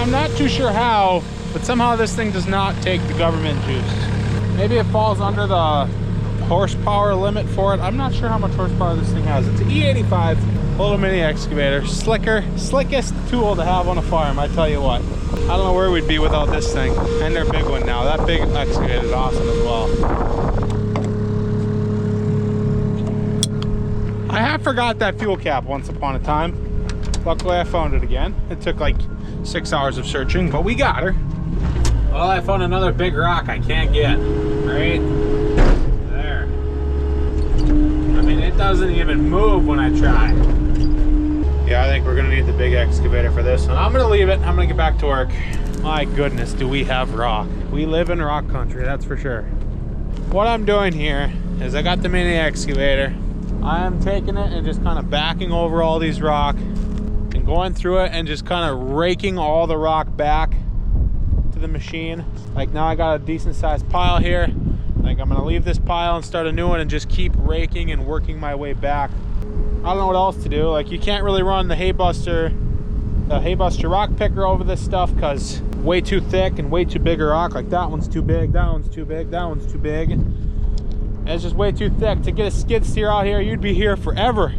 I'm not too sure how, but somehow this thing does not take the government juice. Maybe it falls under the horsepower limit for it. I'm not sure how much horsepower this thing has. It's an E85 little mini excavator. Slickest tool to have on a farm, I tell you what. I don't know where we'd be without this thing. And their big one now. That big excavator is awesome as well. I have forgot that fuel cap once upon a time. Luckily I found it again. It took like 6 hours of searching, but we got her. Well, I found another big rock I can't get. Right there. I mean, it doesn't even move when I try. Yeah, I think we're gonna need the big excavator for this one. I'm gonna leave it. I'm gonna get back to work. My goodness, do we have rock. We live in rock country, that's for sure. What I'm doing here is I got the mini excavator. I am taking it and just kind of backing over all these rock and going through it and just kind of raking all the rock back to the machine. Like now I got a decent sized pile here. Like I'm gonna leave this pile and start a new one and just keep raking and working my way back. I don't know what else to do. Like you can't really run the haybuster rock picker over this stuff because way too thick and way too big a rock. Like that one's too big, that one's too big, that one's too big. And it's just way too thick. To get a skid steer out here, you'd be here forever.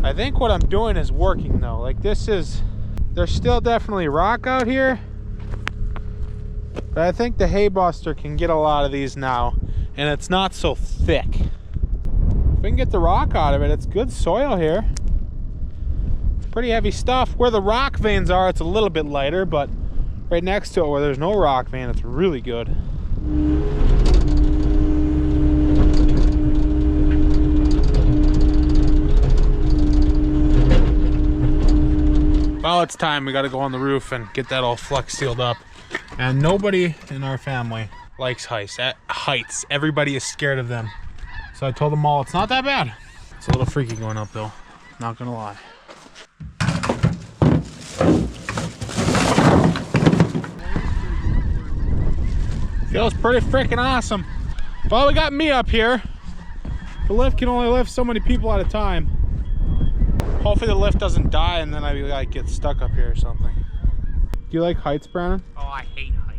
I think what I'm doing is working though. Like there's still definitely rock out here, but I think the haybuster can get a lot of these now and it's not so thick. If we can get the rock out of it, it's good soil here. It's pretty heavy stuff. Where the rock veins are, it's a little bit lighter, but right next to it where there's no rock vein, it's really good. Well, it's time. We got to go on the roof and get that all flex sealed up. And nobody in our family likes heights. Everybody is scared of them. So I told them all it's not that bad. It's a little freaky going up though, not gonna lie. Feels pretty freaking awesome. Well, we got me up here. The lift can only lift so many people at a time. Hopefully the lift doesn't die and then I like get stuck up here or something. Do you like heights, Brandon? Oh, I hate heights.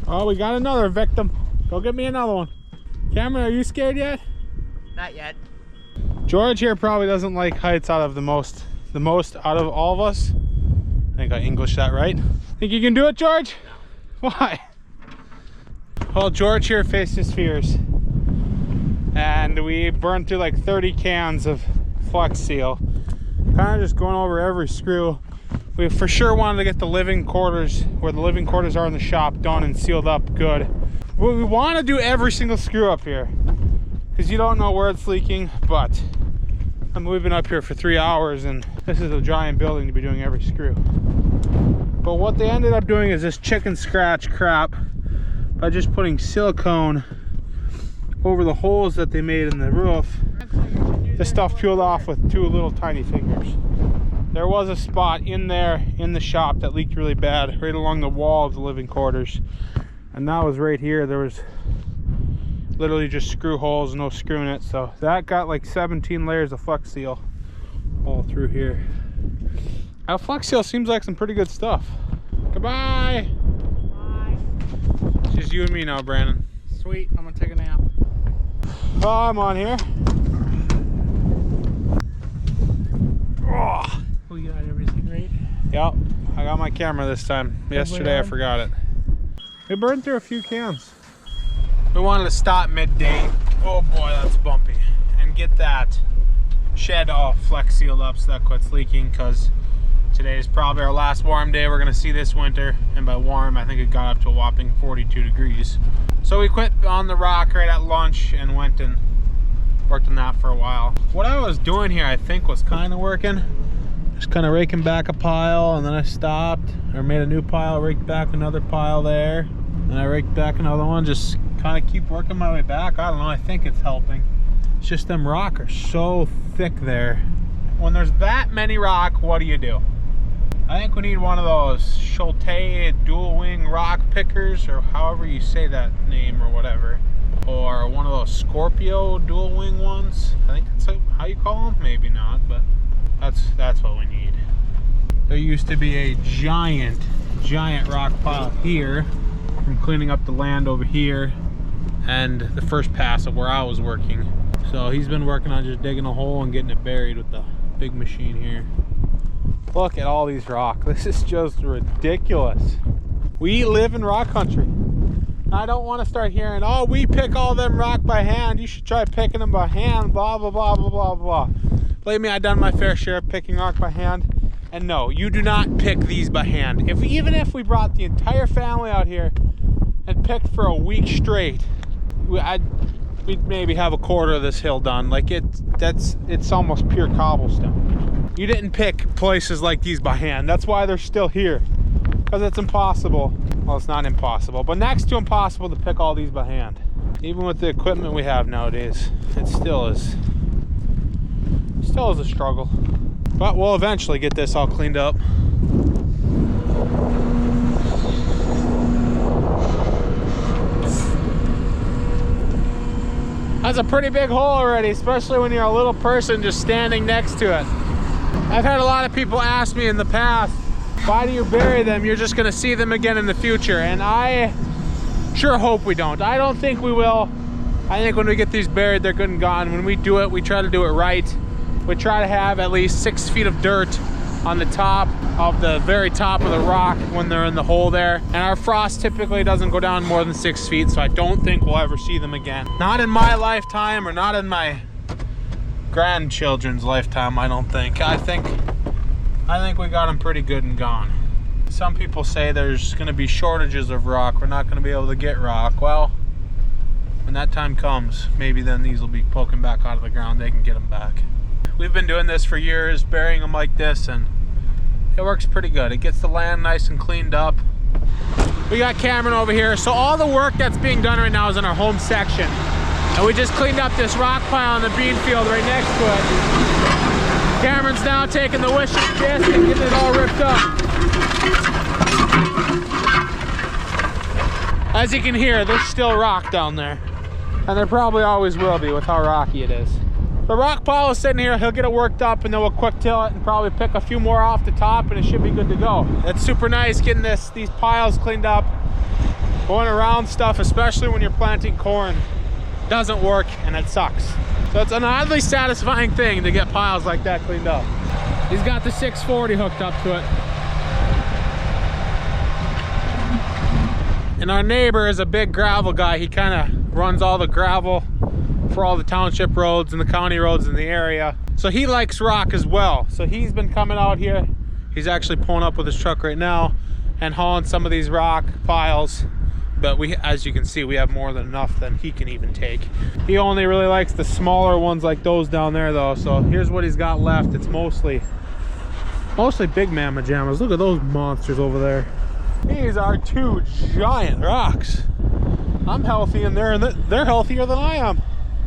Oh, we got another victim. Go get me another one. Cameron, are you scared yet? Not yet. George here probably doesn't like heights out of the most out of all of us. I think I Englished that right. Think you can do it, George? No. Why? Well, George here faced his fears. And we burned through like 30 cans of Flex Seal. Kind of just going over every screw. We for sure wanted to get the living quarters, where the living quarters are in the shop, done and sealed up good. We want to do every single screw up here because you don't know where it's leaking, but I mean, we've been up here for 3 hours and this is a giant building to be doing every screw. But what they ended up doing is this chicken scratch crap by just putting silicone over the holes that they made in the roof. This stuff peeled off with 2 little tiny fingers. There was a spot in there in the shop that leaked really bad, right along the wall of the living quarters. And that was right here. There was literally just screw holes, no screw in it. So that got like 17 layers of Flex Seal all through here. Now Flex Seal seems like some pretty good stuff. Goodbye. Bye. It's just you and me now, Brandon. Sweet, I'm gonna take a nap. Oh, I'm on here. Oh. We got everything right? Yep, I got my camera this time. Yesterday I forgot it. We burned through a few cans. We wanted to stop midday. Oh boy, that's bumpy. And get that shed all Flex sealed up so that quits leaking, because today is probably our last warm day we're gonna see this winter. And by warm, I think it got up to a whopping 42 degrees. So we quit on the rock right at lunch and went and worked on that for a while. What I was doing here, I think, was kind of working. Just kind of raking back a pile, and then I stopped, or made a new pile, raked back another pile there, and I raked back another one. Just kind of keep working my way back. I don't know, I think it's helping. It's just them rock are so thick there. When there's that many rock, what do? I think we need one of those Schulte dual wing rock pickers, or however you say that name or whatever. Or one of those Scorpio dual wing ones. I think that's how you call them. Maybe not, but that's what we need. There used to be a giant rock pile here from cleaning up the land over here and the first pass of where I was working. So he's been working on just digging a hole and getting it buried with the big machine here. Look at all these rocks. This is just ridiculous. We live in rock country. I don't want to start hearing, oh, we pick all them rock by hand. You should try picking them by hand, blah, blah, blah, blah, blah, blah. Believe me, I've done my fair share of picking rock by hand. And no, you do not pick these by hand. Even if we brought the entire family out here and picked for a week straight, we'd maybe have a quarter of this hill done. Like it's almost pure cobblestone. You didn't pick places like these by hand. That's why they're still here. Because it's impossible. Well, it's not impossible, but next to impossible to pick all these by hand. Even with the equipment we have nowadays, it still is a struggle. But we'll eventually get this all cleaned up. That's a pretty big hole already, especially when you're a little person just standing next to it. I've had a lot of people ask me in the past, why do you bury them? You're just gonna see them again in the future. And I sure hope we don't. I don't think we will. I think when we get these buried, they're good and gone. When we do it, we try to do it right. We try to have at least 6 feet of dirt on the top of the very top of the rock when they're in the hole there. And our frost typically doesn't go down more than 6 feet, so I don't think we'll ever see them again. Not in my lifetime or not in my grandchildren's lifetime, I don't think. I think we got them pretty good and gone. Some people say there's gonna be shortages of rock. We're not gonna be able to get rock. Well, when that time comes, maybe then these will be poking back out of the ground. They can get them back. We've been doing this for years, burying them like this, and it works pretty good. It gets the land nice and cleaned up. We got Cameron over here. So all the work that's being done right now is in our home section. And we just cleaned up this rock pile in the bean field right next to it. Cameron's now taking the wishing disc and getting it all ripped up. As you can hear, there's still rock down there. And there probably always will be with how rocky it is. The rock pile is sitting here. He'll get it worked up and then we'll quick till it and probably pick a few more off the top and it should be good to go. It's super nice getting these piles cleaned up. Going around stuff, especially when you're planting corn, doesn't work and it sucks. So it's an oddly satisfying thing to get piles like that cleaned up. He's got the 640 hooked up to it. And our neighbor is a big gravel guy. He kind of runs all the gravel for all the township roads and the county roads in the area. So he likes rock as well. So he's been coming out here. He's actually pulling up with his truck right now and hauling some of these rock piles. But as you can see, we have more than enough than he can even take. He only really likes the smaller ones like those down there though. So here's what he's got left. It's mostly big mamma jammas. Look at those monsters over there. These are 2 giant rocks. I'm healthy and they're healthier than I am.